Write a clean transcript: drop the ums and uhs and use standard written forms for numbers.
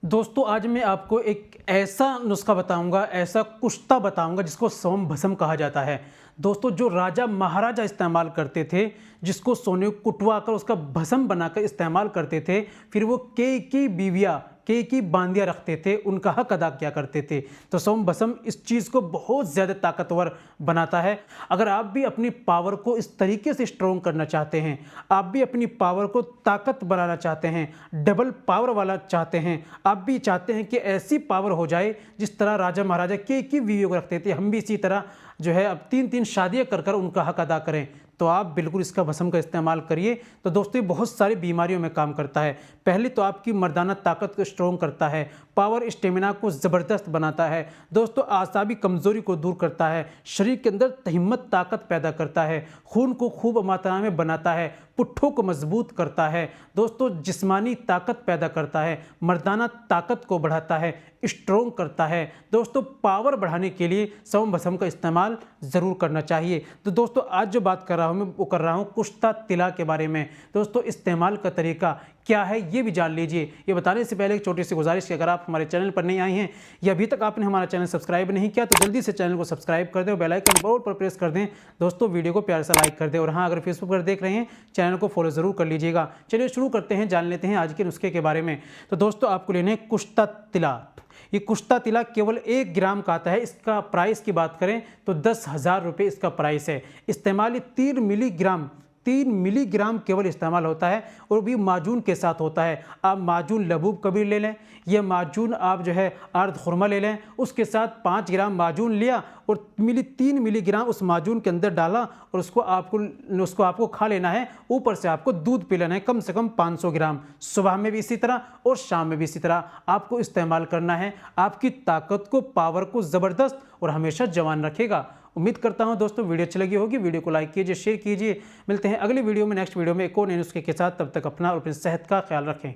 दोस्तों आज मैं आपको एक ऐसा नुस्खा बताऊंगा, ऐसा कुश्ता बताऊंगा जिसको सोम भस्म कहा जाता है। दोस्तों जो राजा महाराजा इस्तेमाल करते थे, जिसको सोने को कुटवा कर उसका भस्म बनाकर इस्तेमाल करते थे, फिर वो की बीवियाँ की बांदियाँ रखते थे, उनका हक अदा किया करते थे। तो सोम भस्म इस चीज़ को बहुत ज़्यादा ताकतवर बनाता है। अगर आप भी अपनी पावर को इस तरीके से स्ट्रॉन्ग करना चाहते हैं, आप भी अपनी पावर को ताकत बनाना चाहते हैं, डबल पावर वाला चाहते हैं, आप भी चाहते हैं कि ऐसी पावर हो जाए जिस तरह राजा महाराजा की बीवियों को रखते थे, हम भी इसी तरह जो है अब 3-3 शादियां कर कर उनका हक अदा करें, तो आप बिल्कुल इसका भस्म का इस्तेमाल करिए। तो दोस्तों ये बहुत सारी बीमारियों में काम करता है। पहले तो आपकी मर्दाना ताकत को स्ट्रॉन्ग करता है, पावर स्टेमिना को ज़बरदस्त बनाता है। दोस्तों आसाबी कमज़ोरी को दूर करता है, शरीर के अंदर हिम्मत ताकत पैदा करता है, खून को खूब मात्रा में बनाता है, पुट्ठों को मजबूत करता है। दोस्तों जिस्मानी ताकत पैदा करता है, मर्दाना ताकत को बढ़ाता है, स्ट्रॉन्ग करता है। दोस्तों पावर बढ़ाने के लिए सोम भस्म का इस्तेमाल ज़रूर करना चाहिए। तो दोस्तों आज जो बात कर रहा हूँ मैं वो कर रहा हूँ कुश्ता तिला के बारे में। दोस्तों इस्तेमाल का तरीका क्या है ये भी जान लीजिए। ये बताने से पहले एक छोटी सी गुजारिश कि अगर आप हमारे चैनल पर नहीं आए हैं या अभी तक आपने हमारा चैनल सब्सक्राइब नहीं किया तो जल्दी से चैनल को सब्सक्राइब कर दें और बेल आइकन ऑल पर प्रेस कर दें। दोस्तों वीडियो को प्यार से लाइक कर दें और हाँ अगर फेसबुक पर देख रहे हैं चैनल को फॉलो ज़रूर कर लीजिएगा। चलिए शुरू करते हैं, जान लेते हैं आज के नुस्खे के बारे में। तो दोस्तों आपको लेने कुश्ता तिला। ये कुश्ता तिला केवल 1 ग्राम का आता है। इसका प्राइस की बात करें तो 10,000 रुपये इसका प्राइस है। इस्तेमाल 3 मिलीग्राम केवल इस्तेमाल होता है और भी माजून के साथ होता है। आप माजून लबूब कबीर ले लें, यह माजून आप जो है अर्ध खुरमा ले लें, उसके साथ 5 ग्राम माजून लिया और 3 मिलीग्राम उस माजून के अंदर डाला और उसको आपको खा लेना है। ऊपर से आपको दूध पी लेना है कम से कम 500 ग्राम। सुबह में भी इसी तरह और शाम में भी इसी तरह आपको इस्तेमाल करना है। आपकी ताकत को, पावर को ज़बरदस्त और हमेशा जवान रखेगा। उम्मीद करता हूं दोस्तों वीडियो अच्छी लगी होगी। वीडियो को लाइक कीजिए, शेयर कीजिए। मिलते हैं अगली वीडियो में, नेक्स्ट वीडियो में एक और नए नुस्खे के साथ। तब तक अपना और अपनी सेहत का ख्याल रखें।